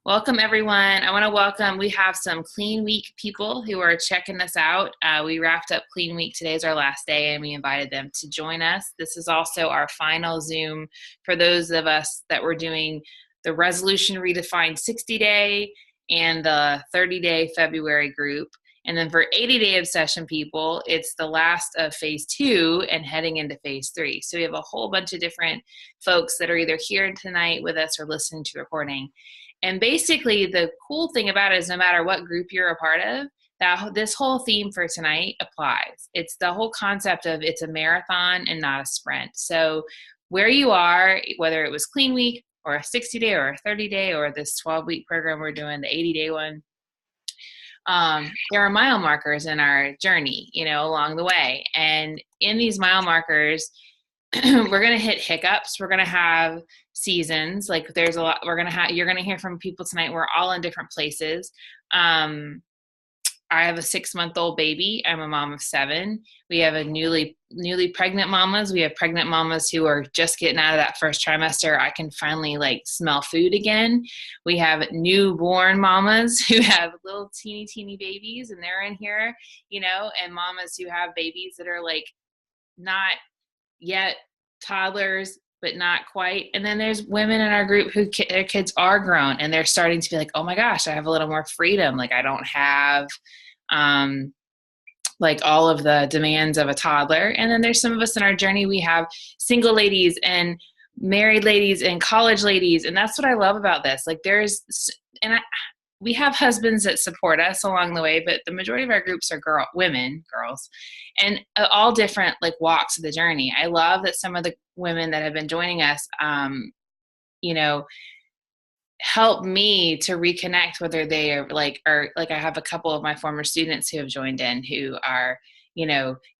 Welcome, everyone. I want to welcome, we have some Clean Week people who are checking us out. We wrapped up Clean Week. Today is our last day, and we invited them to join us. This is also our final Zoom for those of us that were doing the Resolution Redefined 60-day and the 30-day February group. And then for 80-day obsession people, it's the last of phase 2 and heading into phase 3. So we have a whole bunch of different folks that are either here tonight with us or listening to the recording. And basically, the cool thing about it is no matter what group you're a part of, that this whole theme for tonight applies. It's the whole concept of it's a marathon and not a sprint. So where you are, whether it was Clean Week or a 60-day or a 30-day or this 12-week program we're doing, the 80-day one, there are mile markers in our journey, along the way. And in these mile markers, we're going to hit hiccups. We're going to have seasons. Like there's a lot you're going to hear from people tonight. We're all in different places. I have a 6-month-old baby. I'm a mom of 7. We have a newly pregnant mamas. We have pregnant mamas who are just getting out of that first trimester. I can finally smell food again. We have newborn mamas who have little teeny babies and they're in here, and mamas who have babies that are not yet toddlers, but not quite. And then there's women in our group who their kids are grown and they're starting to be like, oh my gosh, I have a little more freedom. I don't have all of the demands of a toddler. And then there's some of us in our journey, we have single ladies and married ladies and college ladies. And that's what I love about this. We have husbands that support us along the way, but the majority of our groups are girls, and all different walks of the journey. I love that some of the women that have been joining us, help me to reconnect, whether they are I have a couple of my former students who have joined in who are,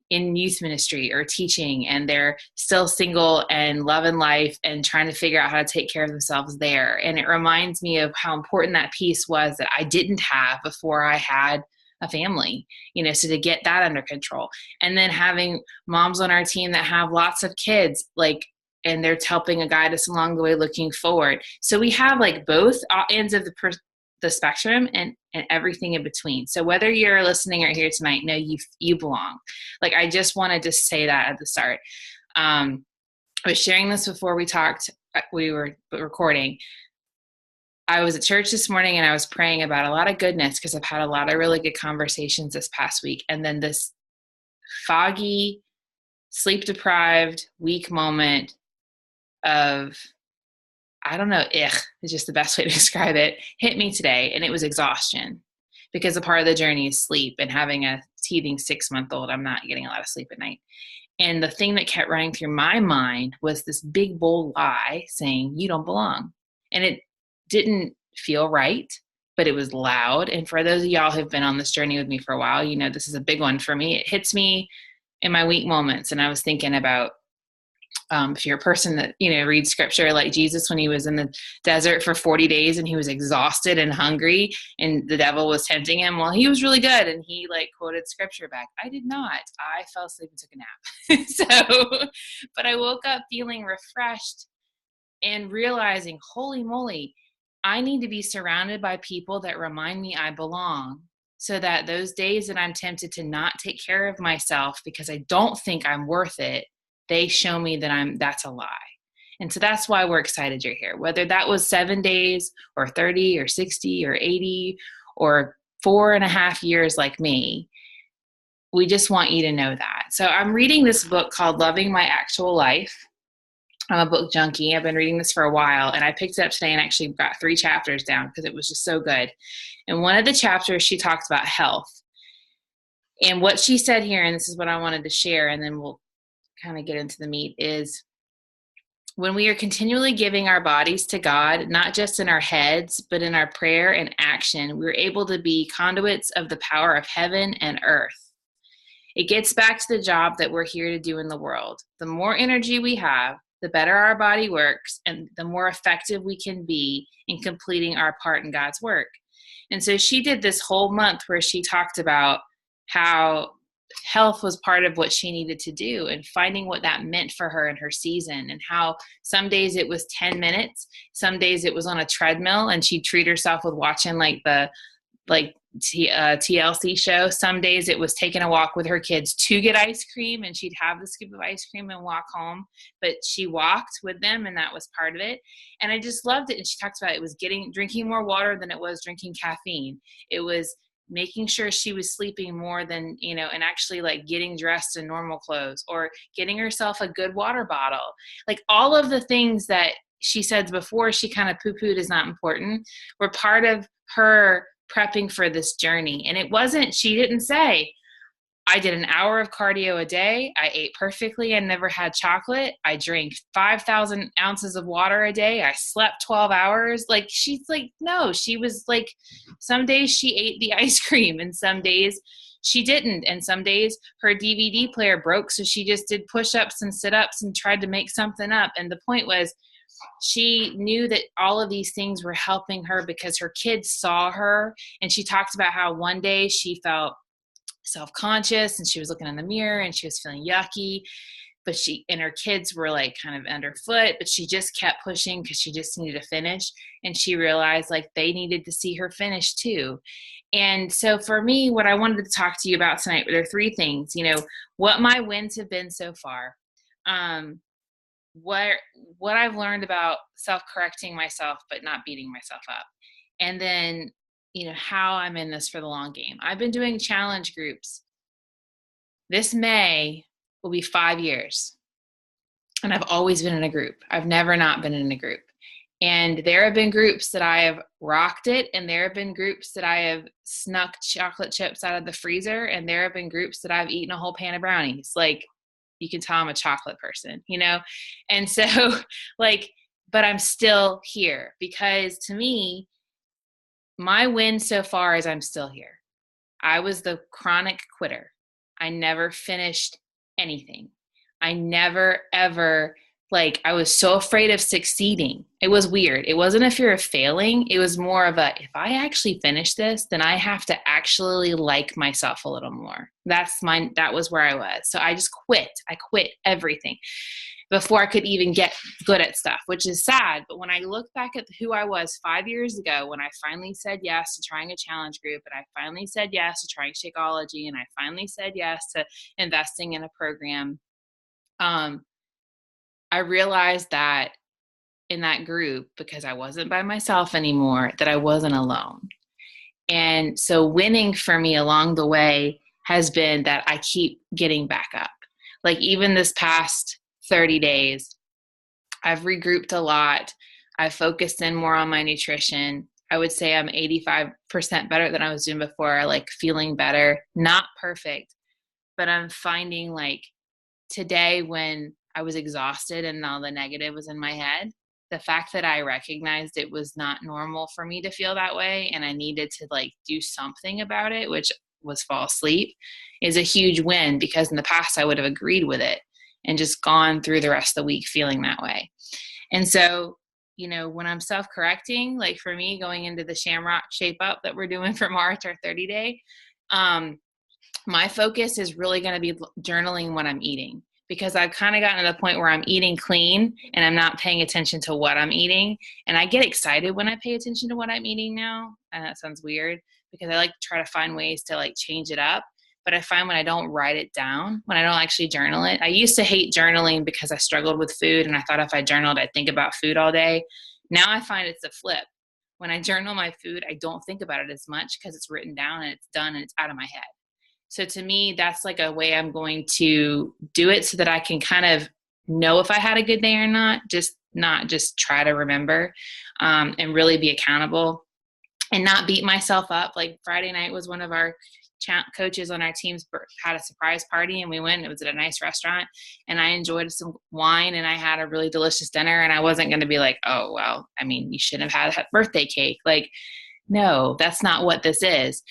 in youth ministry or teaching, and they're still single and loving life and trying to figure out how to take care of themselves there. And it reminds me of how important that piece was that I didn't have before I had a family, so to get that under control. And then having moms on our team that have lots of kids, and they're helping to guide us along the way looking forward. So we have both ends of the spectrum and everything in between. So whether you're listening or here tonight, know you belong. I just wanted to say that at the start. I was sharing this before we were recording. I was at church this morning and I was praying about a lot of goodness because I've had a lot of really good conversations this past week. And then this foggy, sleep deprived, weak moment of, I don't know, is just the best way to describe it, hit me today. And it was exhaustion, because a part of the journey is sleep, and having a teething 6-month-old, I'm not getting a lot of sleep at night. And the thing that kept running through my mind was this big, bold lie saying, you don't belong. And it didn't feel right, but it was loud. And for those of y'all who've been on this journey with me for a while, this is a big one for me. It hits me in my weak moments. And I was thinking about, if you're a person that, reads scripture, like Jesus, when he was in the desert for 40 days and he was exhausted and hungry and the devil was tempting him, well, he was really good. And he quoted scripture back. I did not. I fell asleep and took a nap. But I woke up feeling refreshed and realizing, holy moly, I need to be surrounded by people that remind me I belong, so that those days that I'm tempted to not take care of myself because I don't think I'm worth it, they show me that that's a lie. And so that's why we're excited you're here. Whether that was 7 days or 30 or 60 or 80 or 4.5 years like me, we just want you to know that. So I'm reading this book called Loving My Actual Life. I'm a book junkie. I've been reading this for a while, and I picked it up today and actually got 3 chapters down because it was just so good. And one of the chapters, she talks about health. And what she said here, and this is what I wanted to share, and then we'll kind of get into the meat, is when we are continually giving our bodies to God, not just in our heads, but in our prayer and action, we're able to be conduits of the power of heaven and earth. It gets back to the job that we're here to do in the world. The more energy we have, the better our body works, and the more effective we can be in completing our part in God's work. And so she did this whole month where she talked about how health was part of what she needed to do, and finding what that meant for her in her season, and how some days it was 10 minutes, some days it was on a treadmill and she'd treat herself with watching like the TLC show. Some days it was taking a walk with her kids to get ice cream, and she'd have the scoop of ice cream and walk home, but she walked with them, and that was part of it. And I just loved it. And she talked about it was drinking more water than it was drinking caffeine. It was making sure she was sleeping more than, and actually like getting dressed in normal clothes, or getting herself a good water bottle. Like all of the things that she said before she kind of poo-pooed as not important were part of her prepping for this journey. And she didn't say, I did an hour of cardio a day, I ate perfectly and never had chocolate, I drank 5,000 ounces of water a day, I slept 12 hours. Like, she's like, no, she was like, some days she ate the ice cream and some days she didn't. And some days her DVD player broke, so she just did push-ups and sit-ups and tried to make something up. And the point was, she knew that all of these things were helping her because her kids saw her. And she talked about how one day she felt self-conscious and she was looking in the mirror and she was feeling yucky, but her kids were like kind of underfoot, but she just kept pushing because she just needed to finish. And she realized like they needed to see her finish too. And so for me, what I wanted to talk to you about tonight, there are three things, what my wins have been so far, what I've learned about self-correcting myself but not beating myself up, and then how I'm in this for the long game. I've been doing challenge groups. This May will be 5 years, and I've always been in a group. I've never not been in a group. And there have been groups that I have rocked it, and there have been groups that I have snuck chocolate chips out of the freezer, and there have been groups that I've eaten a whole pan of brownies. Like, you can tell I'm a chocolate person, And so but I'm still here, because to me, my win so far is I'm still here. I was the chronic quitter. I never finished anything. I never, ever, I was so afraid of succeeding. It was weird. It wasn't a fear of failing. It was more of if I actually finish this, then I have to actually like myself a little more. That was where I was. So I just quit. I quit everything before I could even get good at stuff, which is sad. But when I look back at who I was 5 years ago, when I finally said yes to trying a challenge group, and I finally said yes to trying Shakeology, and I finally said yes to investing in a program, I realized that in that group, because I wasn't by myself anymore, that I wasn't alone. And so winning for me along the way has been that I keep getting back up. Like, even this past 30 days, I've regrouped a lot. I've focused in more on my nutrition. I would say I'm 85% better than I was doing before, like feeling better, not perfect, but I'm finding today, when I was exhausted and all the negative was in my head, the fact that I recognized it was not normal for me to feel that way, and I needed to do something about it, which was fall asleep, is a huge win, because in the past I would have agreed with it and just gone through the rest of the week feeling that way. And so, when I'm self-correcting, for me, going into the Shamrock Shape Up that we're doing for March, our 30-day, my focus is really going to be journaling what I'm eating, because I've kind of gotten to the point where I'm eating clean and I'm not paying attention to what I'm eating. And I get excited when I pay attention to what I'm eating now. And that sounds weird, because I like to try to find ways to change it up. But I find when I don't write it down, when I don't actually journal it, I used to hate journaling because I struggled with food, and I thought if I journaled, I'd think about food all day. Now I find it's a flip. When I journal my food, I don't think about it as much, because it's written down and it's done and it's out of my head. So to me, that's a way I'm going to do it, so that I can kind of know if I had a good day or not just try to remember, and really be accountable and not beat myself up. Like, Friday night was one of our coaches on our team's had a surprise party, and we went. It was at a nice restaurant, and I enjoyed some wine, and I had a really delicious dinner, and I wasn't going to be like, oh, well, I mean, you shouldn't have had birthday cake. No, that's not what this is.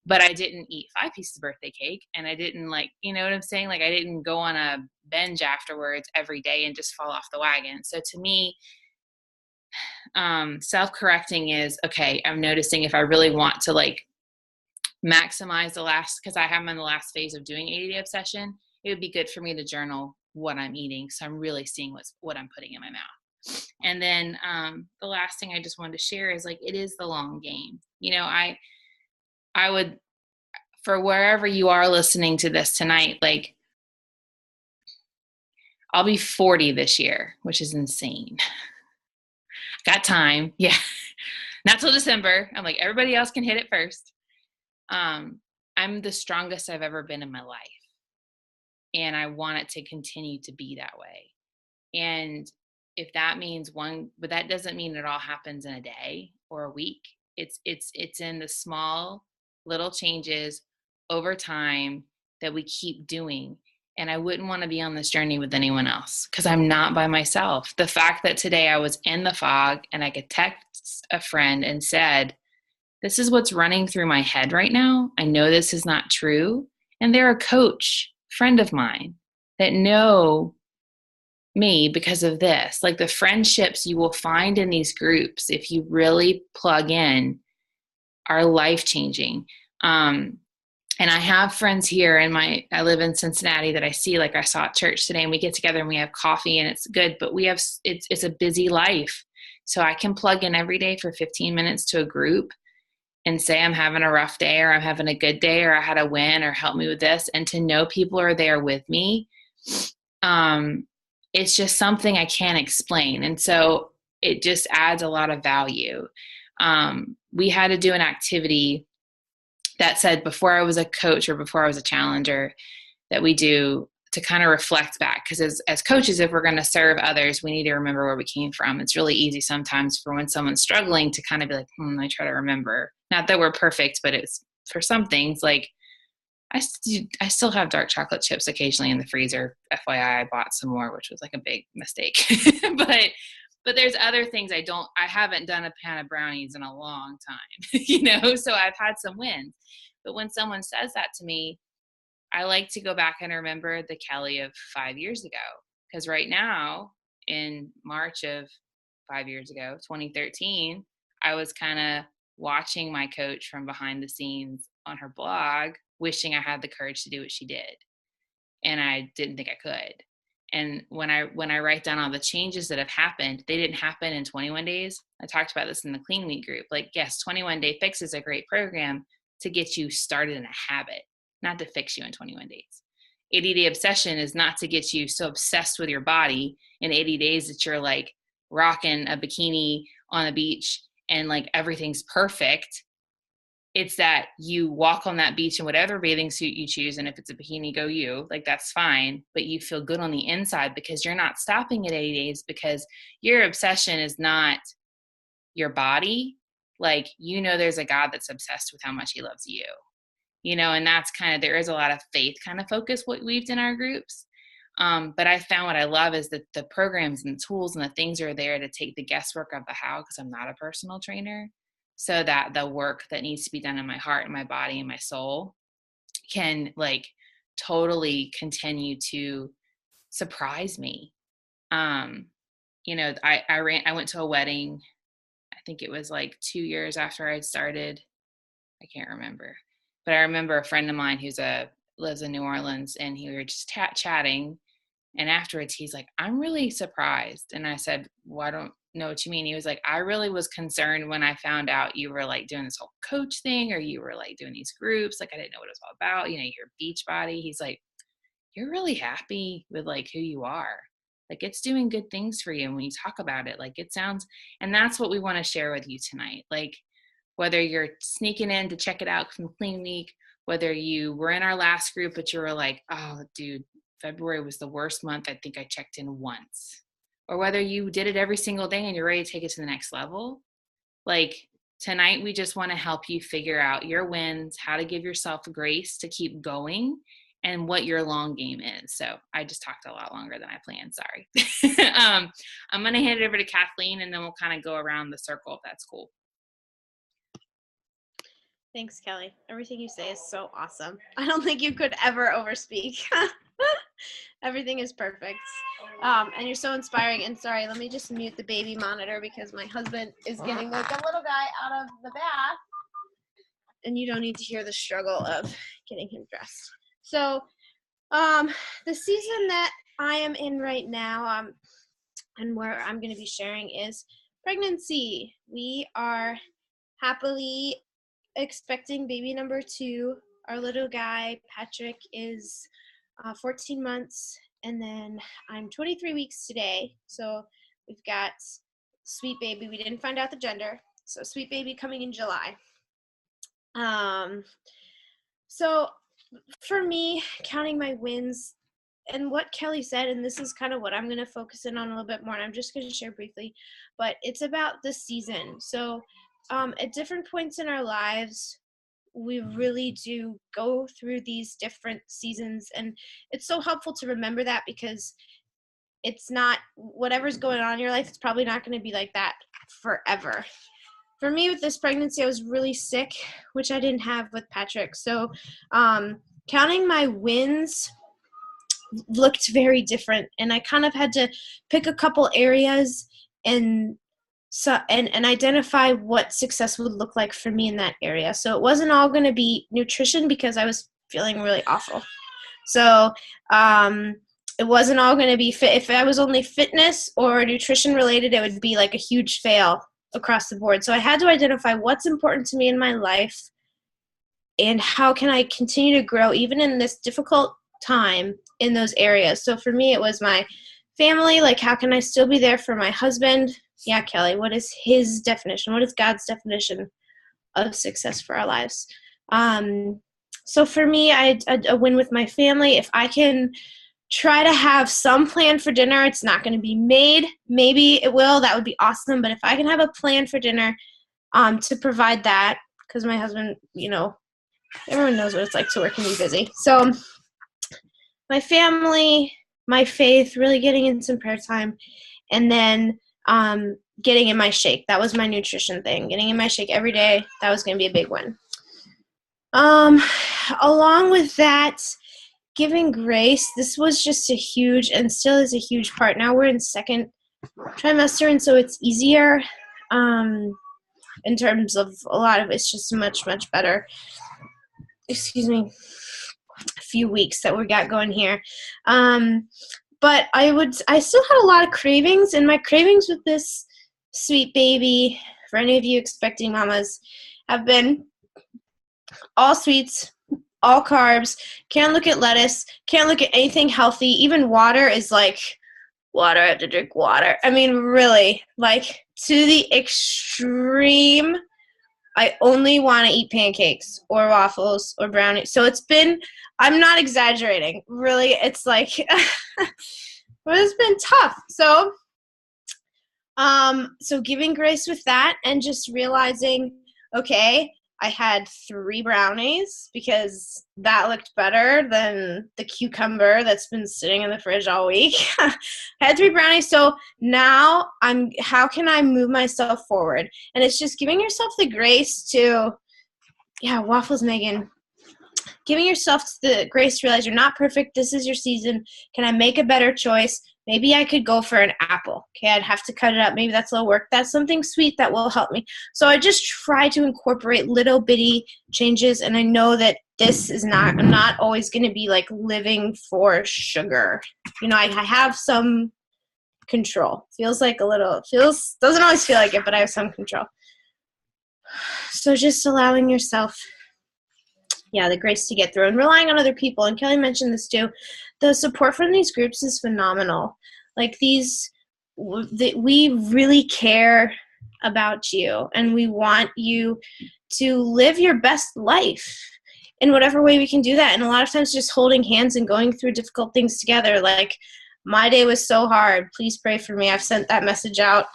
But I didn't eat 5 pieces of birthday cake, and I didn't you know what I'm saying? I didn't go on a binge afterwards every day and just fall off the wagon. So to me, self-correcting is, okay, I'm noticing if I really want to maximize the last, because I am in the last phase of doing 80-day obsession, it would be good for me to journal what I'm eating, so I'm really seeing what I'm putting in my mouth. And then the last thing I just wanted to share is, like, it is the long game. You know, I would, for wherever you are listening to this tonight, like, I'll be 40 this year, which is insane. Got time. Yeah. Not till December. I'm like, everybody else can hit it first. I'm the strongest I've ever been in my life. And I want it to continue to be that way. And if that means but that doesn't mean it all happens in a day or a week. It's in the small little changes over time that we keep doing. And I wouldn't want to be on this journey with anyone else, because I'm not by myself. The fact that today I was in the fog and I could text a friend and said, this is what's running through my head right now. I know this is not true. And they're a coach, friend of mine, that know me because of this. Like, the friendships you will find in these groups, if you really plug in, are life-changing. And I have friends here I live in Cincinnati that I see, like I saw at church today, and we get together and we have coffee and it's good, but it's a busy life. So I can plug in every day for 15 minutes to a group and say I'm having a rough day, or I'm having a good day, or I had a win, or help me with this. And to know people are there with me, it's just something I can't explain. And so it just adds a lot of value. We had to do an activity that said, before I was a coach or before I was a challenger, that we do to kind of reflect back. Because as coaches, if we're going to serve others, we need to remember where we came from. It's really easy sometimes for when someone's struggling to kind of be like, I try to remember. Not that we're perfect, but it's for some things, like, I still have dark chocolate chips occasionally in the freezer. FYI, I bought some more, which was like a big mistake. But there's other things I haven't done a pan of brownies in a long time, so I've had some wins. But when someone says that to me, I like to go back and remember the Kelly of 5 years ago. Because right now, in March of 5 years ago, 2013, I was kind of watching my coach from behind the scenes on her blog, wishing I had the courage to do what she did. And I didn't think I could. And when I write down all the changes that have happened, they didn't happen in 21 days. I talked about this in the Clean Week group. Like, yes, 21 Day Fix is a great program to get you started in a habit, not to fix you in 21 days. 80-day obsession is not to get you so obsessed with your body in 80 days that you're like rocking a bikini on the beach and like everything's perfect. It's that you walk on that beach in whatever bathing suit you choose. And if it's a bikini, go you. Like, that's fine. But you feel good on the inside because you're not stopping at 80 days, because your obsession is not your body. Like, there's a God that's obsessed with how much he loves you. And that's there is a lot of faith kind of focus what weaved in our groups. But I found what I love is that the programs and the tools and the things are there to take the guesswork of the how, because I'm not a personal trainer. So that the work that needs to be done in my heart and my body and my soul can totally continue to surprise me. I went to a wedding. I think it was 2 years after I'd started. I can't remember, but I remember a friend of mine lives in New Orleans, and we were just chatting. And afterwards, he's like, I'm really surprised. And I said, well, I don't know what you mean. He was like, I really was concerned when I found out you were doing this whole coach thing, or you were doing these groups. I didn't know what it was all about. You're Beachbody. He's like, you're really happy with who you are. It's doing good things for you. And when you talk about it, it sounds, and that's what we want to share with you tonight. Whether you're sneaking in to check it out from Clean Week, whether you were in our last group, but you were like, oh, dude, February was the worst month. I think I checked in once. Or whether you did it every single day and you're ready to take it to the next level. Tonight, we just want to help you figure out your wins, how to give yourself grace to keep going, and what your long game is. So I just talked a lot longer than I planned. Sorry. I'm going to hand it over to Kathleen, and then we'll kind of go around the circle if that's cool. Thanks, Kelly. Everything you say is so awesome. I don't think you could ever overspeak. Everything is perfect. And you're so inspiring. And sorry, let me just mute the baby monitor because my husband is getting a little guy out of the bath. and you don't need to hear the struggle of getting him dressed. So the season that I am in right now, and where I'm going to be sharing is pregnancy. We are happily expecting baby number 2. Our little guy, Patrick, is 14 months, and then I'm 23 weeks today. So we've got sweet baby. We didn't find out the gender. So sweet baby coming in July. So for me, counting my wins, and what Kelly said, and this is kind of what I'm going to focus in on a little bit more, and I'm just going to share briefly, but it's about the season. So at different points in our lives, we really do go through these different seasons, and it's so helpful to remember that, because it's not, whatever's going on in your life, it's probably not going to be like that forever. For me, with this pregnancy, I was really sick, which I didn't have with Patrick. So counting my wins looked very different, and I kind of had to pick a couple areas and identify what success would look like for me in that area. So it wasn't all going to be nutrition, because I was feeling really awful. So it wasn't all going to be fit. If I was only fitness or nutrition related, it would be like a huge fail across the board. So I had to identify what's important to me in my life, and how can I continue to grow even in this difficult time in those areas. So for me, it was my family. Like, how can I still be there for my husband? Yeah, Kelly, what is his definition? What is God's definition of success for our lives? So for me, I a win with my family. If I can try to have some plan for dinner, it's not going to be made. Maybe it will. That would be awesome. But if I can have a plan for dinner to provide that, because my husband, everyone knows what it's like to work and be busy. So my family, my faith, really getting in some prayer time, and then getting in my shake. That was my nutrition thing. Getting in my shake every day. That was going to be a big one. Along with that, giving grace. This was just a huge, and still is a huge part. Now we're in second trimester, and so it's easier in terms of a lot of it's just much, much better. Excuse me. A few weeks that we got going here. But I still had a lot of cravings, and my cravings with this sweet baby, for any of you expecting mamas, have been all sweets, all carbs, can't look at lettuce, can't look at anything healthy. Even water is like, water, I have to drink water. I mean, really, like, to the extreme. I only want to eat pancakes or waffles or brownies. So it's been, I'm not exaggerating. Really, it's like, but it's been tough. So, so giving grace with that, and just realizing, okay, I had 3 brownies because that looked better than the cucumber that's been sitting in the fridge all week. I had 3 brownies. So now how can I move myself forward? And it's just giving yourself the grace to, waffles, Megan. Giving yourself the grace to realize you're not perfect. This is your season. Can I make a better choice? Maybe I could go for an apple. Okay, I'd have to cut it up. Maybe that's a little work. That's something sweet that will help me. So I just try to incorporate little bitty changes, and I know that this is I'm not always going to be like living for sugar. I have some control. Doesn't always feel like it, but I have some control. So just allowing yourself the grace to get through, and relying on other people. And Kelly mentioned this too. The support from these groups is phenomenal. Like, we really care about you, and we want you to live your best life in whatever way we can do that. And a lot of times just holding hands and going through difficult things together. Like, my day was so hard. Please pray for me. I've sent that message out,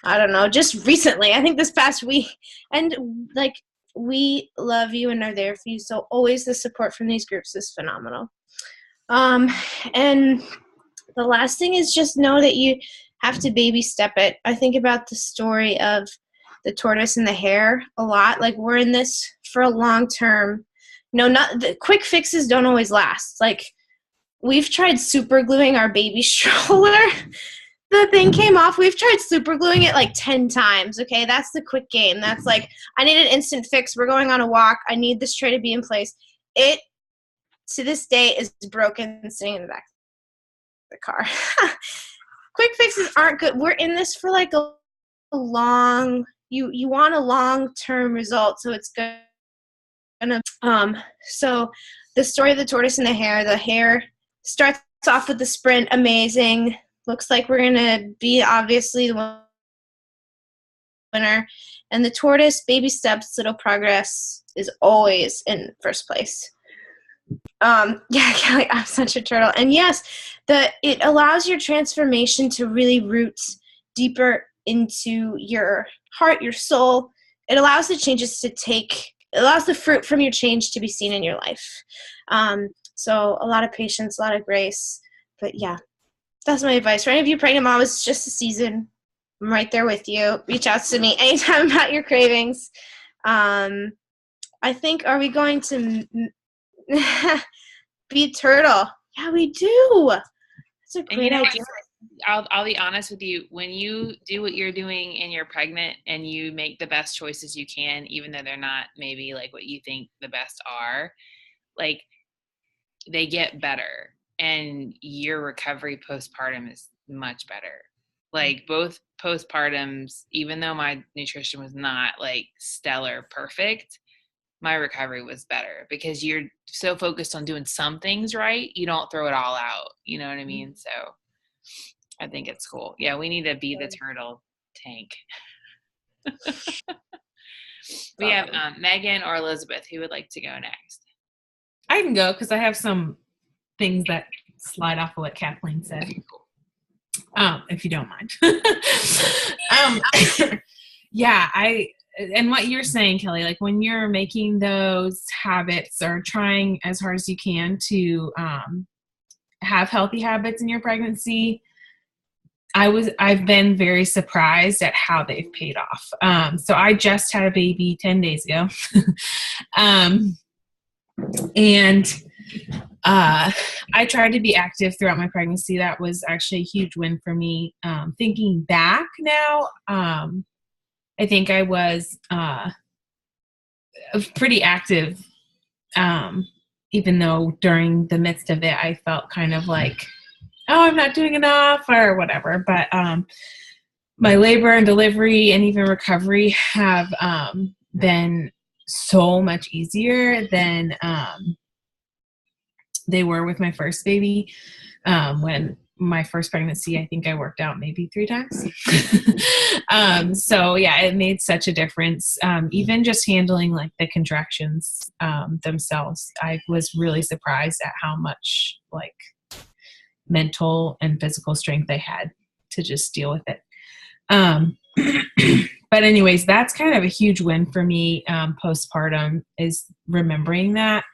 I don't know, just recently. I think this past week. And like, we love you and are there for you. So always the support from these groups is phenomenal. And the last thing is just know that you have to baby step it. I think about the story of the tortoise and the hare a lot. Like, we're in this for a long term. Not the quick fixes don't always last. Like, we've tried super gluing our baby stroller the thing came off. We've tried super gluing it like 10 times. Okay, that's the quick game. That's like, I need an instant fix. We're going on a walk. I need this tray to be in place. It, to this day, is broken sitting in the back of the car. Quick fixes aren't good. We're in this for like a long, you want a long-term result, so it's gonna, so the story of the tortoise and the hare starts off with the sprint, amazing. Looks like we're gonna be obviously the winner. And the tortoise, baby steps, little progress, is always in first place. Yeah, Kelly, I'm such a turtle. And yes, it allows your transformation to really root deeper into your heart, your soul. It allows the changes it allows the fruit from your change to be seen in your life. So a lot of patience, a lot of grace. But yeah, that's my advice. For any of you pregnant moms, it's just a season. I'm right there with you. Reach out to me anytime about your cravings. I think, are we going to be turtle? Yeah, we do. That's a great idea. I'll be honest with you. When you do what you're doing and you're pregnant and you make the best choices you can, even though they're not maybe like what you think the best are, like they get better, and your recovery postpartum is much better. Like both postpartums, even though my nutrition was not like stellar perfect, my recovery was better because you're so focused on doing some things right, you don't throw it all out. You know what I mean? So I think it's cool. Yeah, we need to be the turtle tank. We have Megan or Elizabeth. Who would like to go next? I can go because I have some things that slide off of what Kathleen said. Okay, cool. If you don't mind. Yeah, and what you're saying, Kelly, like when you're making those habits or trying as hard as you can to have healthy habits in your pregnancy, I've been very surprised at how they've paid off. So I just had a baby 10 days ago. And I tried to be active throughout my pregnancy. That was actually a huge win for me. Thinking back now, I think I was pretty active, even though during the midst of it, I felt kind of like, oh, I'm not doing enough or whatever. But my labor and delivery and even recovery have been so much easier than they were with my first baby. When my first pregnancy, I think I worked out maybe 3 times. So yeah, it made such a difference. Even just handling like the contractions themselves, I was really surprised at how much like mental and physical strength I had to just deal with it. But anyways, that's kind of a huge win for me postpartum, is remembering that.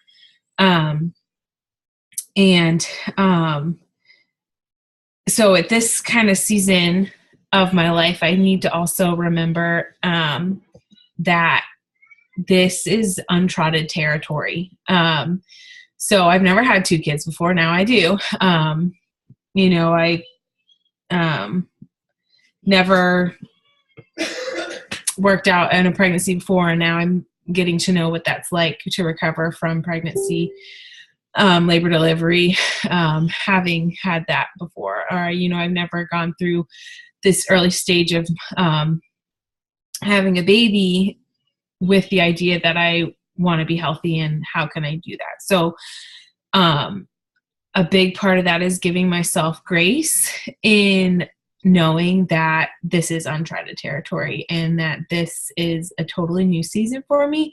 So at this kind of season of my life, I need to also remember that this is untrodden territory. So I've never had 2 kids before. Now I do. I never worked out in a pregnancy before, and now I'm getting to know what that's like to recover from pregnancy, labor, delivery, having had that before. Or, I've never gone through this early stage of having a baby with the idea that I want to be healthy and how can I do that? So a big part of that is giving myself grace in knowing that this is uncharted territory and that this is a totally new season for me.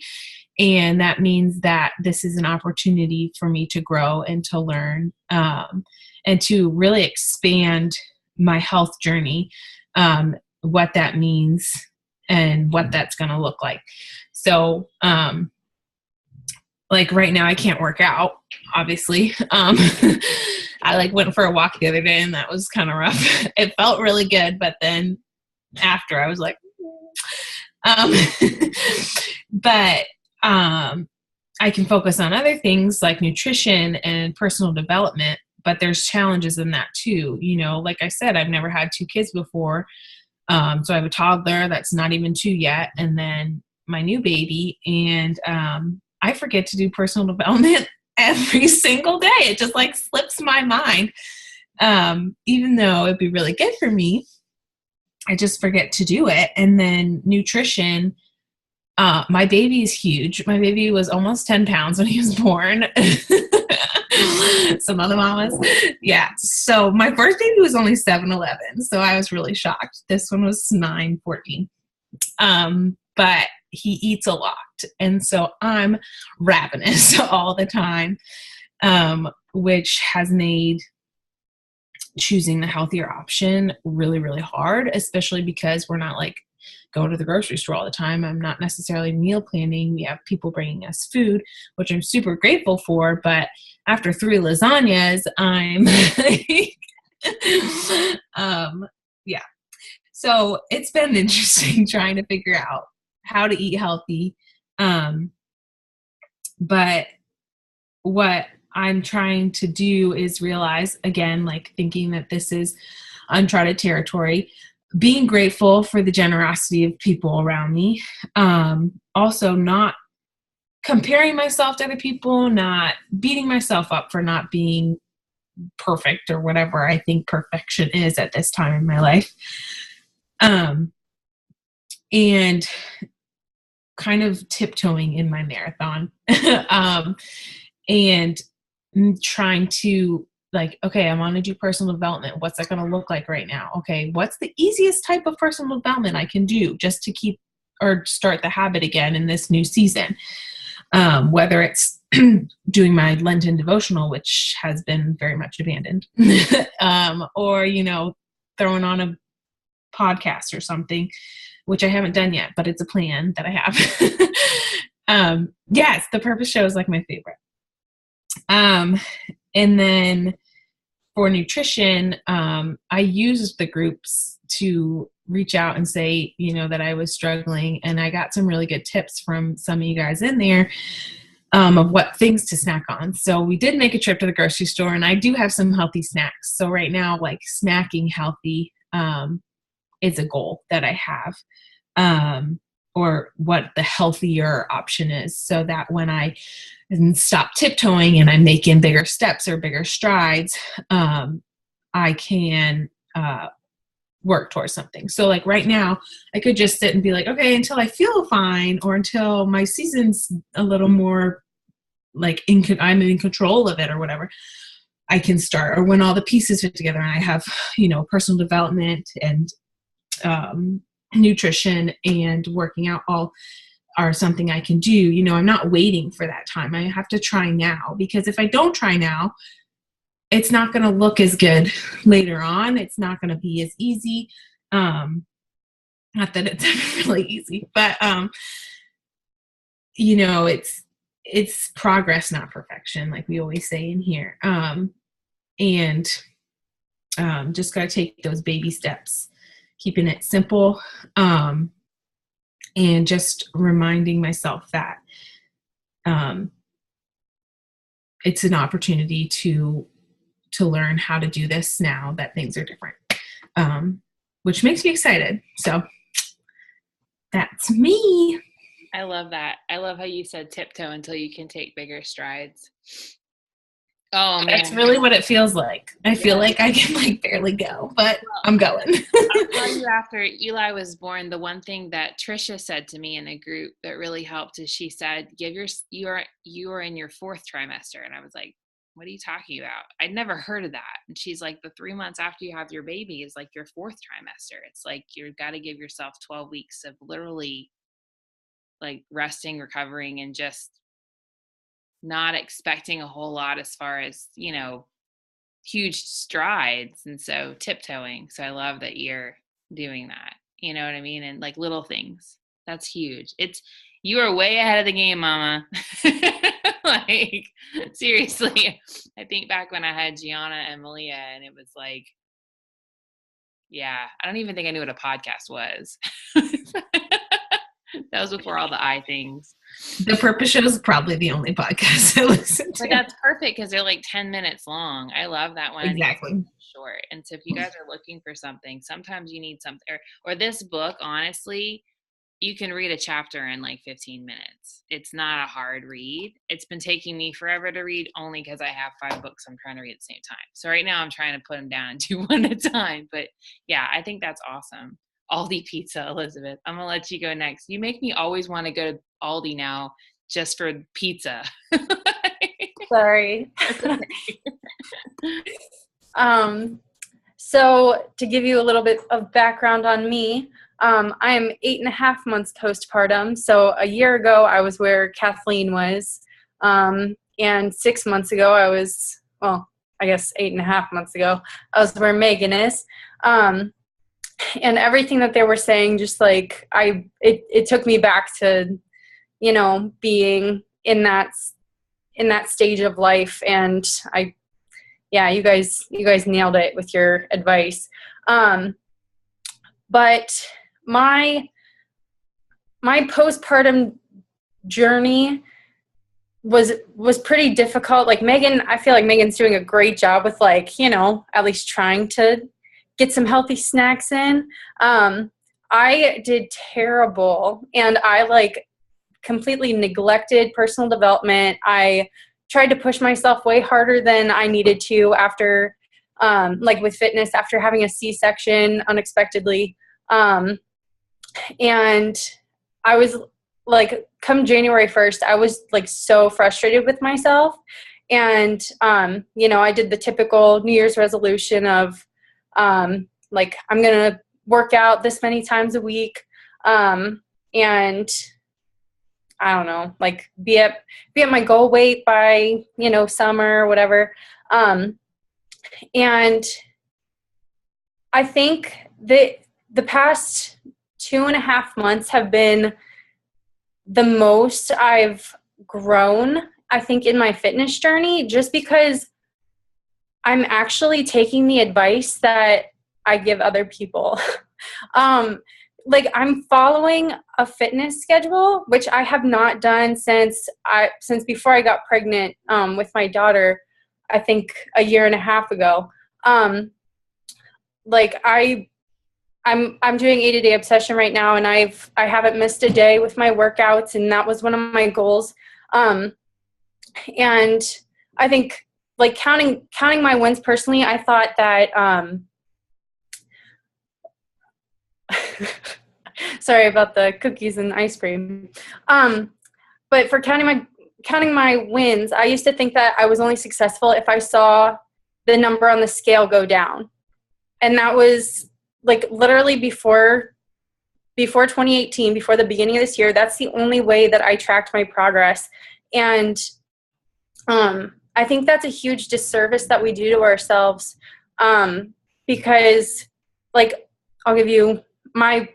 And that means that this is an opportunity for me to grow and to learn and to really expand my health journey, what that means and what that's going to look like. So, like right now I can't work out, obviously. I went for a walk the other day and that was kind of rough. It felt really good, but then after I was like, but I can focus on other things like nutrition and personal development but there's challenges in that too. You know, like I said, I've never had 2 kids before. So I have a toddler that's not even 2 yet, and then my new baby, and I forget to do personal development every single day. It just like slips my mind. Even though it'd be really good for me, I just forget to do it. And then nutrition, my baby is huge. My baby was almost 10 pounds when he was born. Some other mamas. Yeah. So my first baby was only 7'11". So I was really shocked. This one was 9'14". But he eats a lot. And so I'm ravenous all the time, which has made choosing the healthier option really, really hard, especially because we're not like going to the grocery store all the time. I'm not necessarily meal planning. We have people bringing us food, which I'm super grateful for. But after 3 lasagnas, I'm yeah. So it's been interesting trying to figure out how to eat healthy. But what I'm trying to do is realize, again, like thinking that this is uncharted territory, being grateful for the generosity of people around me. Also not comparing myself to other people, not beating myself up for not being perfect or whatever I think perfection is at this time in my life. And kind of tiptoeing in my marathon. And trying to like, okay, I want to do personal development. What's that going to look like right now? Okay, what's the easiest type of personal development I can do just to keep or start the habit again in this new season? Whether it's doing my Lenten devotional, which has been very much abandoned, or, you know, throwing on a podcast or something, which I haven't done yet, but it's a plan that I have. Yes, the Purpose Show is like my favorite. And then for nutrition, I used the groups to reach out and say, you know, that I was struggling, and I got some really good tips from some of you guys in there, of what things to snack on. So we did make a trip to the grocery store, and I do have some healthy snacks. So right now, like snacking healthy, is a goal that I have, or what the healthier option is, so that when I stop tiptoeing and I'm making bigger steps or bigger strides, I can work towards something. So like right now, I could just sit and be like, okay, until I feel fine, or until my season's a little more like I'm in control of it or whatever, I can start. Or when all the pieces fit together and I have, you know, personal development and nutrition and working out all are something I can do. You know, I'm not waiting for that time. I have to try now, because if I don't try now, it's not going to look as good later on. It's not going to be as easy. Not that it's ever really easy, but you know, it's progress, not perfection, like we always say in here. And just got to take those baby steps, keeping it simple, and just reminding myself that it's an opportunity to learn how to do this now that things are different, which makes me excited. So that's me. I love that. I love how you said tiptoe until you can take bigger strides. Oh man, that's really what it feels like. I feel like I can like barely go, but I'm going. I'll tell you, after Eli was born, the one thing that Trisha said to me in a group that really helped is she said, you are in your 4th trimester. And I was like, what are you talking about? I'd never heard of that. And she's like, the 3 months after you have your baby is like your 4th trimester. It's like, you've got to give yourself 12 weeks of literally like resting, recovering, and just not expecting a whole lot as far as, you know, huge strides. And so tiptoeing. So I love that you're doing that. You know what I mean? And like little things. That's huge. You are way ahead of the game, mama. Like, seriously. I think back when I had Gianna and Malia, and it was like, yeah, I don't even think I knew what a podcast was. That was before all the I things. The Purpose Show is probably the only podcast I listen to. But that's perfect because they're like 10 minutes long. I love that one. Exactly. Short. And so if you guys are looking for something, sometimes you need something, or this book, honestly, you can read a chapter in like 15 minutes. It's not a hard read. It's been taking me forever to read only because I have 5 books I'm trying to read at the same time. So right now I'm trying to put them down and do one at a time. But yeah, I think that's awesome. Aldi pizza, Elizabeth. I'm going to let you go next. You make me always want to go to Aldi now just for pizza. Sorry. So to give you a little bit of background on me, I am 8.5 months postpartum. So a year ago, I was where Kathleen was. And 6 months ago, I guess 8.5 months ago, I was where Megan is. And everything that they were saying, just like it took me back to, being in that stage of life. And you guys nailed it with your advice. But my postpartum journey was pretty difficult. Like Megan, I feel like Megan's doing a great job with at least trying to get some healthy snacks in. I did terrible, and I completely neglected personal development. I tried to push myself way harder than I needed to after, with fitness, after having a C-section unexpectedly. And I was come January 1st, I was so frustrated with myself. And, I did the typical New Year's resolution of, I'm going to work out this many times a week. And I don't know, be at my goal weight by, summer or whatever. And I think that the past 2.5 months have been the most I've grown, I think, in my fitness journey, just because I'm actually taking the advice that I give other people. I'm following a fitness schedule, which I have not done since before I got pregnant with my daughter, I think a 1.5 years ago. I'm doing 80-day obsession right now, and I haven't missed a day with my workouts, and that was one of my goals. And I think counting my wins personally, I thought that sorry about the cookies and ice cream. But for counting my wins, I used to think that I was only successful if I saw the number on the scale go down. And that was literally before 2018, before the beginning of this year. That's the only way that I tracked my progress. And I think that's a huge disservice that we do to ourselves, because I'll give you my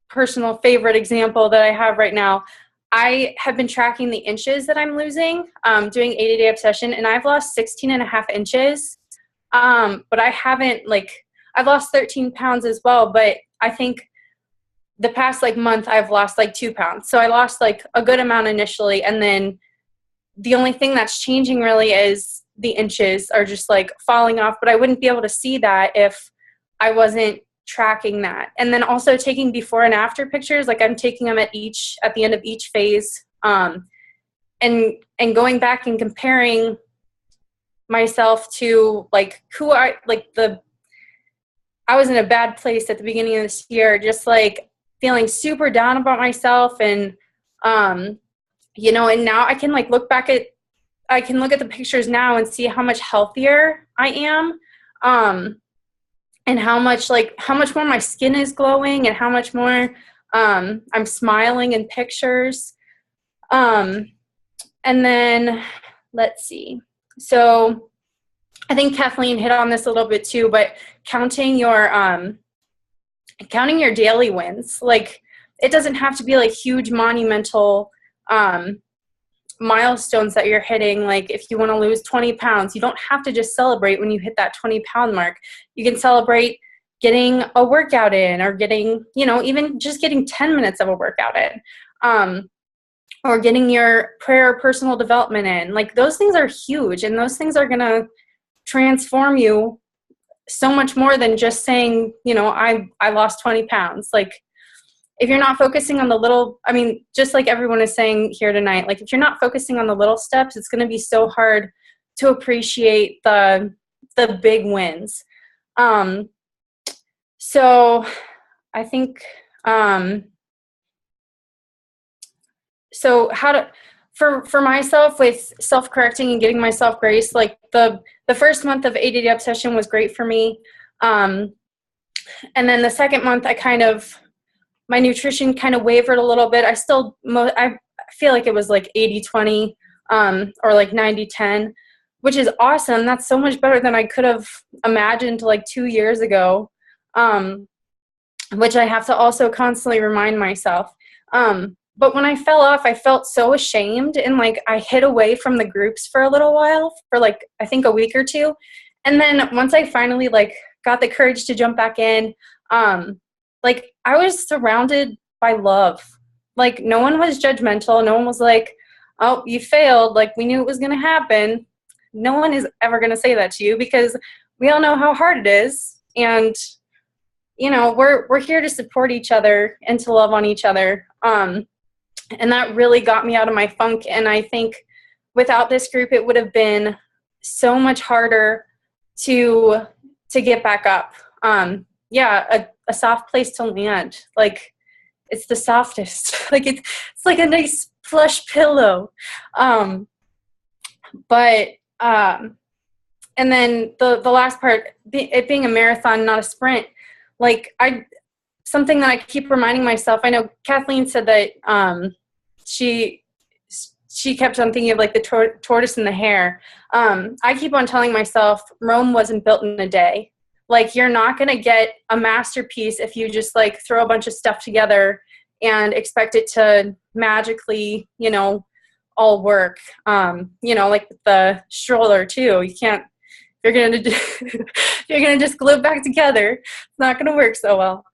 personal favorite example that I have right now. I have been tracking the inches that I'm losing, doing 80-day obsession, and I've lost 16.5 inches. But I haven't, I've lost 13 pounds as well, but I think the past month I've lost 2 pounds. So I lost a good amount initially, and then the only thing that's changing really is the inches are just falling off, but I wouldn't be able to see that if I wasn't tracking that. And then also taking before and after pictures, I'm taking them at the end of each phase, and going back and comparing myself to who I was in a bad place at the beginning of this year, just feeling super down about myself, and and now I can look at the pictures now and see how much healthier I am, and how much more my skin is glowing, and how much more I'm smiling in pictures. And then let's see. So I think Kathleen hit on this a little bit too, but counting your daily wins. It doesn't have to be huge monumental milestones that you're hitting. If you want to lose 20 pounds, you don't have to just celebrate when you hit that 20-pound mark. You can celebrate getting a workout in, or getting, even just getting 10 minutes of a workout in, or getting your prayer or personal development in. Like, those things are huge, and those things are going to transform you so much more than just saying, I lost 20 pounds. Like, if you're not focusing on the little, just like everyone is saying here tonight, like, if you're not focusing on the little steps, it's going to be so hard to appreciate the big wins. So I think, so for myself, with self-correcting and giving myself grace, like the first month of 80 Day Obsession was great for me. And then the second month, my nutrition kind of wavered a little bit. I feel like it was like 80-20, or like 90-10, which is awesome. That's so much better than I could have imagined like 2 years ago, which I have to also constantly remind myself. But when I fell off, I felt so ashamed, and like I hid away from the groups for a little while, for like I think a week or two. And then once I finally like got the courage to jump back in, like I was surrounded by love. Like, no one was judgmental. No one was like, oh, you failed. Like, we knew it was going to happen. No one is ever going to say that to you, because we all know how hard it is. And, we're here to support each other and to love on each other. And that really got me out of my funk. And I think without this group, it would have been so much harder to get back up. A soft place to land. Like, it's the softest. Like, it's like a nice plush pillow. And then the last part, it being a marathon, not a sprint. Like, something that I keep reminding myself, I know Kathleen said that she kept on thinking of like the tortoise and the hare. I keep on telling myself Rome wasn't built in a day. Like, you're not going to get a masterpiece if you just like throw a bunch of stuff together and expect it to magically, all work. Like with the stroller too. You can't, you're going to just glue it back together. It's not going to work so well.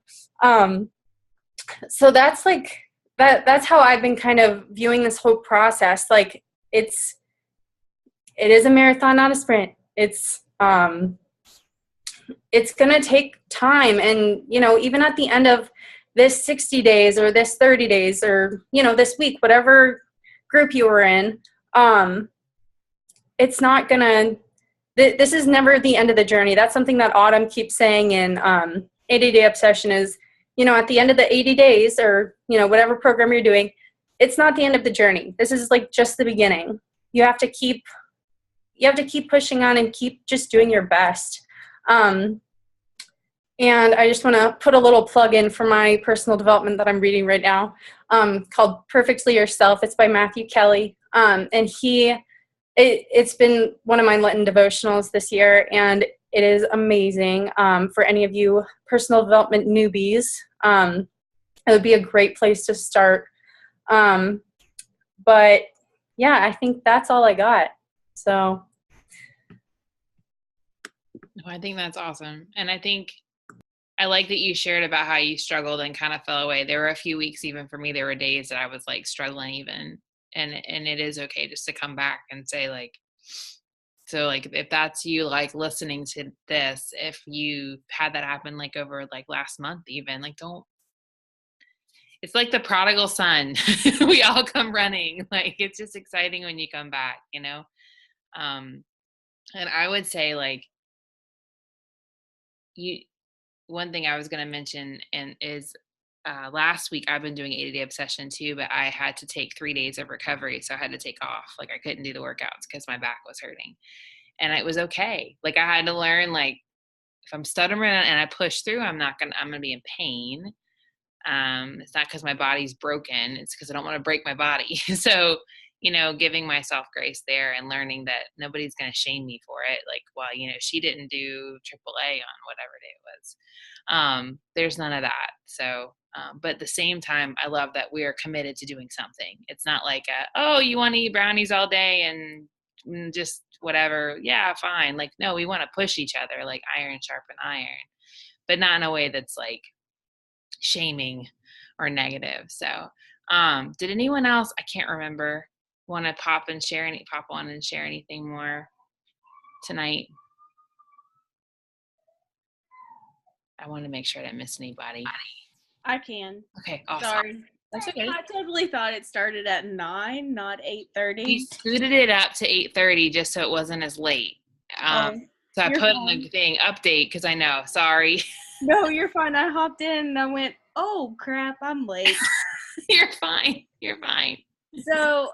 So that's like, that's how I've been kind of viewing this whole process. Like, it is a marathon, not a sprint. It's going to take time. And, even at the end of this 60 days or this 30 days or, this week, whatever group you were in, it's not going to, this is never the end of the journey. That's something that Autumn keeps saying in 80 Day Obsession is, at the end of the 80 days or, whatever program you're doing, it's not the end of the journey. This is like just the beginning. You have to keep pushing on and keep just doing your best. And I just want to put a little plug in for my personal development that I'm reading right now, called Perfectly Yourself. It's by Matthew Kelly. And it's been one of my Lenten devotionals this year, and it is amazing. For any of you personal development newbies, it would be a great place to start. But yeah, I think that's all I got. So. I think that's awesome. And I think I like that you shared about how you struggled and kind of fell away. There were a few weeks, even for me, there were days that I was like struggling even. And it is okay just to come back and say like, so like, if that's you, like listening to this, if you had that happen, like over like last month, even like, it's like the prodigal son. We all come running. Like, it's just exciting when you come back, and I would say like, one thing I was going to mention is last week I've been doing 80 Day Obsession too, but I had to take 3 days of recovery. So I had to take off. Like, I couldn't do the workouts because my back was hurting, and it was okay. Like, I had to learn, like, if I'm stuttering and I push through, I'm going to be in pain. It's not because my body's broken. It's because I don't want to break my body. So, giving myself grace there and learning that nobody's going to shame me for it. Like, well, she didn't do AAA on whatever day it was. There's none of that. So, but at the same time, I love that we are committed to doing something. It's not like, oh, you want to eat brownies all day and just whatever. Yeah, fine. Like, no, we want to push each other, like iron sharpen iron. but not in a way that's like shaming or negative. So, did anyone else, I can't remember, want to pop on and share anything more tonight? I want to make sure I didn't miss anybody. I can. Okay, awesome. Sorry. That's okay. I totally thought it started at 9, not 8:30. We scooted it up to 8:30 just so it wasn't as late. So I put in the thing update because I know. Sorry. No, you're fine. I hopped in and I went, oh crap, I'm late. You're fine. You're fine. So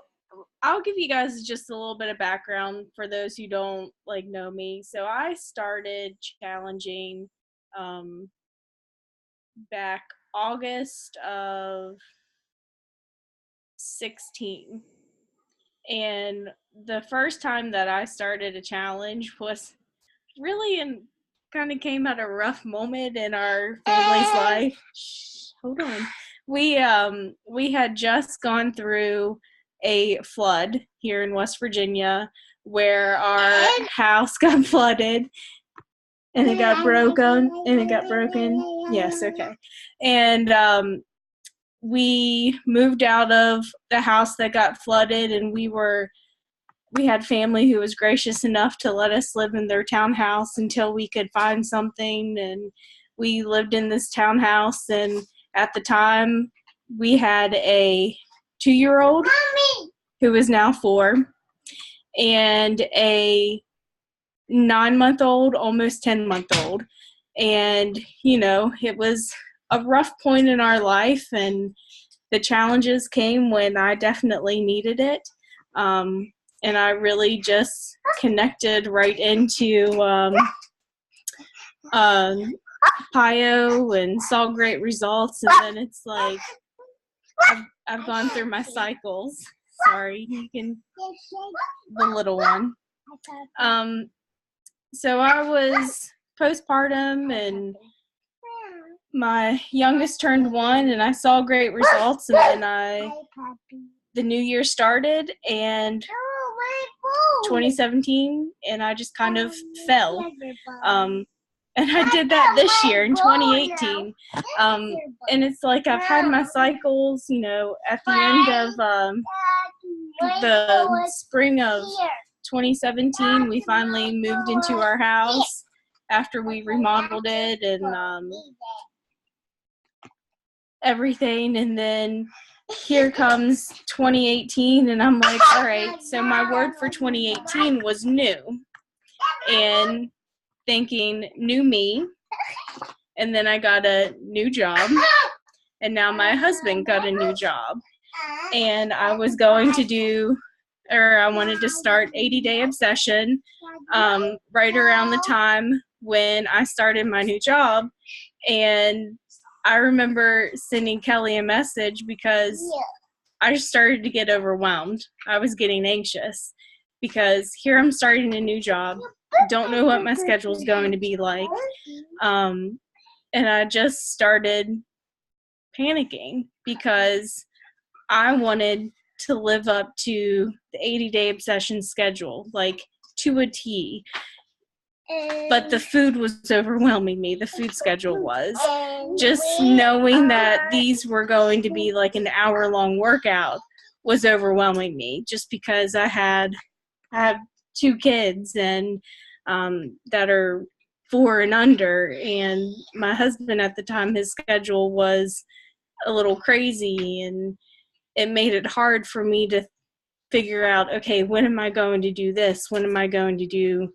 I'll give you guys just a little bit of background for those who don't like know me. So I started challenging back August of 16. And the first time that I started a challenge was really kind of came at a rough moment in our family's life. Shh, hold on. We had just gone through a flood here in West Virginia where our house got flooded and it got broken. Yes, okay. And we moved out of the house that got flooded, and we had family who was gracious enough to let us live in their townhouse until we could find something. And we lived in this townhouse, and at the time we had a 2-year-old who is now 4 and a 9-month-old, almost 10-month-old. And, it was a rough point in our life, and the challenges came when I definitely needed it. And I really just connected right into PiYo and saw great results. And then it's like I've gone through my cycles. Sorry, you can, the little one. So I was postpartum, and my youngest turned 1, and I saw great results. And then the new year started, and 2017, and I just kind of fell. And I did that this year in 2018. And it's like I've had my cycles, at the end of the spring of 2017, we finally moved into our house after we remodeled it and everything. And then here comes 2018, and I'm like, all right, so my word for 2018 was new. And thinking new me, and then I got a new job, and now my husband got a new job, and I wanted to start 80-Day Obsession right around the time when I started my new job. And I remember sending Kelly a message because I started to get overwhelmed. I was getting anxious because here I'm starting a new job. Don't know what my schedule is going to be like. And I just started panicking because I wanted to live up to the 80-Day Obsession schedule, like to a T. But the food was overwhelming me. The food schedule was. Just knowing that these were going to be like an hour-long workout was overwhelming me, just because I have 2 kids and that are 4 and under, and my husband at the time, his schedule was a little crazy, and it made it hard for me to figure out, okay, when am I going to do this? When am I going to do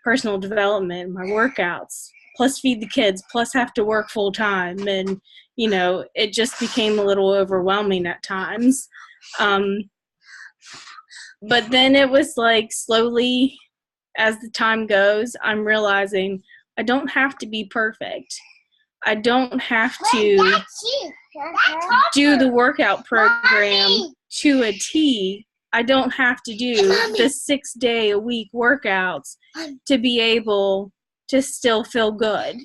personal development, my workouts, plus feed the kids, plus have to work full time? And, it just became a little overwhelming at times. But then it was like slowly, as the time goes, I'm realizing I don't have to be perfect. I don't have to do the workout program to a T. I don't have to do the 6-day-a-week workouts to be able to still feel good.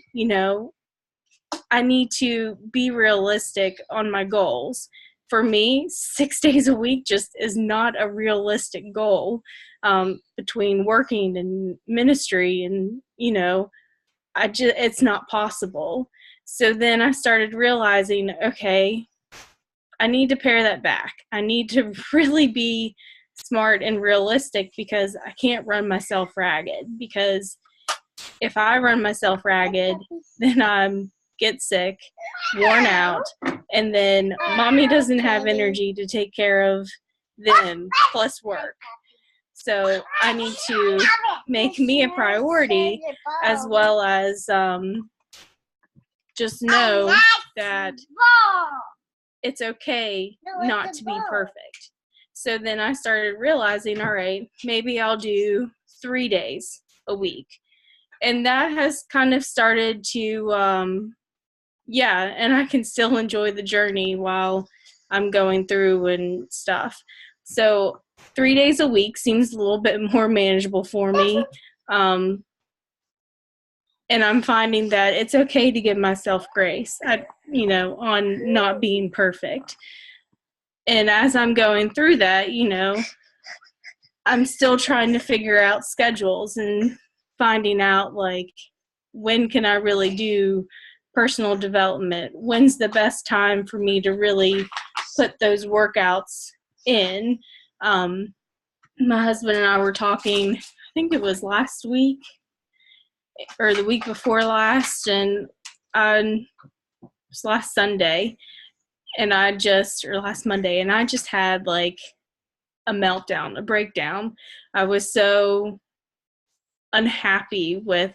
I need to be realistic on my goals. For me, 6 days a week just is not a realistic goal. Between working and ministry and, it's not possible. So then I started realizing, okay, I need to pare that back. I need to really be smart and realistic, because I can't run myself ragged. Because if I run myself ragged, then I'm get sick, worn out, and then mommy doesn't have energy to take care of them plus work. So I need to make me a priority, as well as just know that it's okay not to be perfect. So then I started realizing, all right, maybe I'll do 3 days a week. And that has kind of started to, and I can still enjoy the journey while I'm going through and stuff. So 3 days a week seems a little bit more manageable for me. And I'm finding that it's okay to give myself grace, on not being perfect. And as I'm going through that, I'm still trying to figure out schedules and finding out, like, when can I really do personal development? When's the best time for me to really put those workouts in? My husband and I were talking, I think it was last week or the week before last, and it was last Sunday, and last Monday, and I just had like a meltdown, a breakdown. I was so unhappy with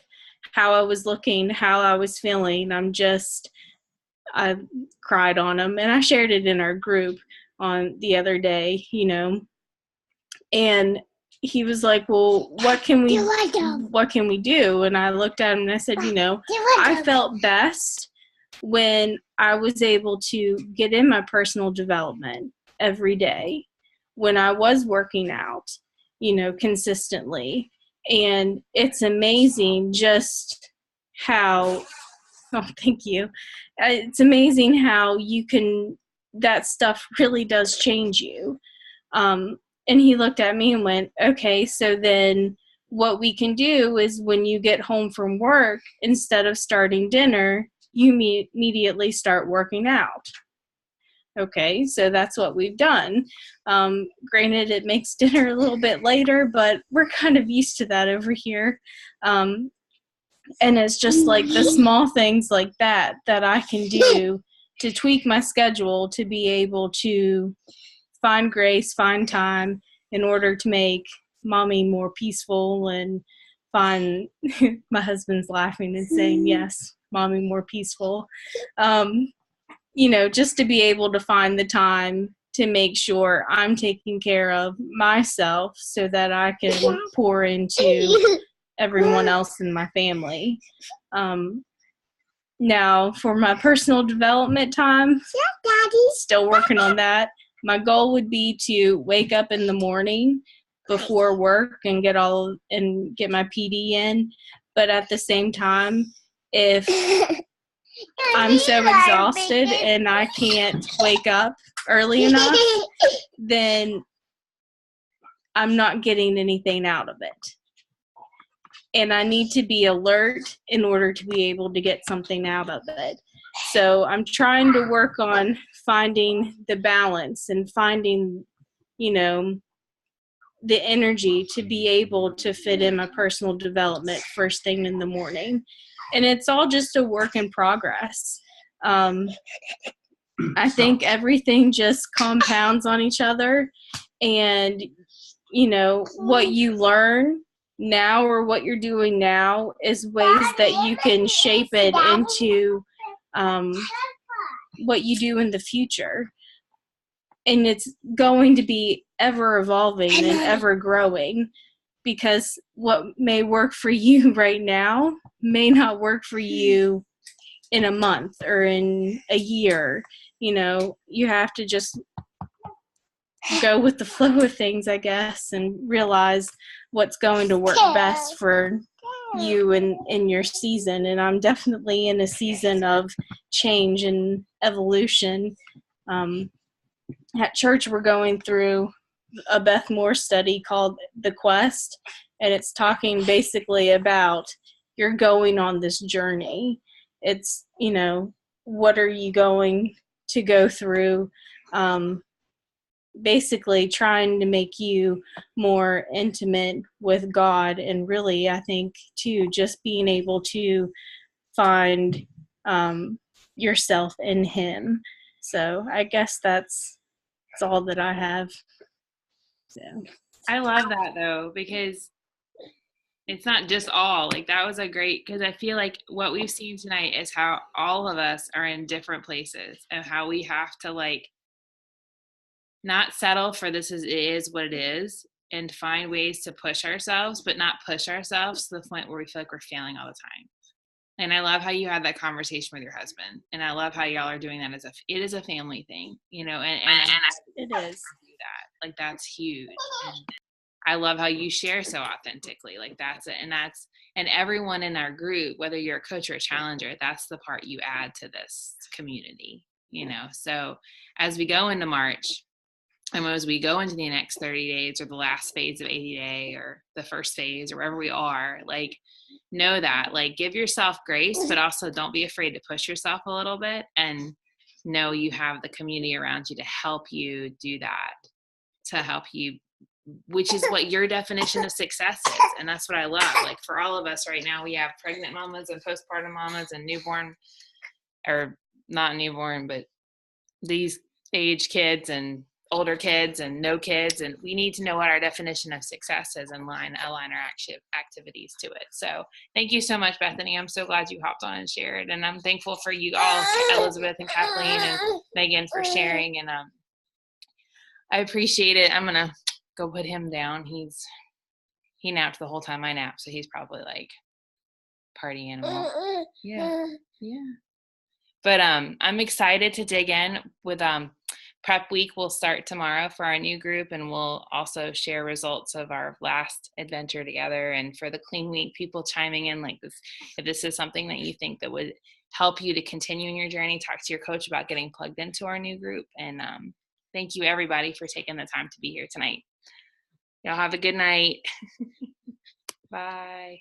how I was looking, how I was feeling. I cried on him, and I shared it in our group on the other day, and he was like, well, what can we do? And I looked at him and I said, I felt best when I was able to get in my personal development every day, when I was working out, consistently. And it's amazing just how, oh, thank you. It's amazing how that stuff really does change you. And he looked at me and went, okay, so then what we can do is when you get home from work, instead of starting dinner, you immediately start working out. Okay, so that's what we've done. Granted, it makes dinner a little bit later, but we're kind of used to that over here. And it's just like the small things like that I can do to tweak my schedule to be able to find grace, find time in order to make mommy more peaceful, and find my husband's laughing and saying, yes, mommy more peaceful. Just to be able to find the time to make sure I'm taking care of myself so that I can pour into everyone else in my family. Now, for my personal development time, still working on that. My goal would be to wake up in the morning before work and get my PD in. But at the same time, if I'm so exhausted and I can't wake up early enough, then I'm not getting anything out of it. And I need to be alert in order to be able to get something out of it. So I'm trying to work on finding the balance and finding, the energy to be able to fit in my personal development first thing in the morning. And it's all just a work in progress. I think everything just compounds on each other, and, what you learn now or what you're doing now is ways that you can shape it into what you do in the future. And it's going to be ever evolving and ever growing, because what may work for you right now may not work for you in a month or in a year. You have to just go with the flow of things, I guess, and realize what's going to work best for you in your season. And I'm definitely in a season of change and evolution. At church, we're going through a Beth Moore study called The Quest, and it's talking basically about you're going on this journey. It's, you know, what are you going to go through? Basically trying to make you more intimate with God. And really, I think too, just being able to find yourself in Him. So I guess that's all that I have. So I love that though, because it's not just all like that was a great, because I feel like what we've seen tonight is how all of us are in different places and how we have to like not settle for it is what it is, and find ways to push ourselves, but not push ourselves to the point where we feel like we're failing all the time. And I love how you had that conversation with your husband, and I love how y'all are doing that it is a family thing, you know, and it is. do that. Like that's huge. And I love how you share so authentically. Like that's it. And everyone in our group, whether you're a coach or a challenger, that's the part you add to this community, you know? So as we go into March, and as we go into the next 30 days or the last phase of 80 day or the first phase or wherever we are, like know that, like give yourself grace, but also don't be afraid to push yourself a little bit, and know you have the community around you to help you do that, to help you, which is what your definition of success is. And that's what I love. Like for all of us right now, we have pregnant mamas and postpartum mamas and newborn, or not newborn, but these age kids and older kids and no kids, and we need to know what our definition of success is and align our activities to it. So thank you so much, Bethany. I'm so glad you hopped on and shared, and I'm thankful for you all, Elizabeth and Kathleen and Megan, for sharing. And I appreciate it. I'm gonna go put him down. He napped the whole time I napped, so he's probably like party animal. Yeah. But I'm excited to dig in with prep week. Will start tomorrow for our new group, and we'll also share results of our last adventure together. And for the clean week, people chiming in like this, if this is something that you think that would help you to continue in your journey, talk to your coach about getting plugged into our new group. And thank you everybody for taking the time to be here tonight. Y'all have a good night. Bye.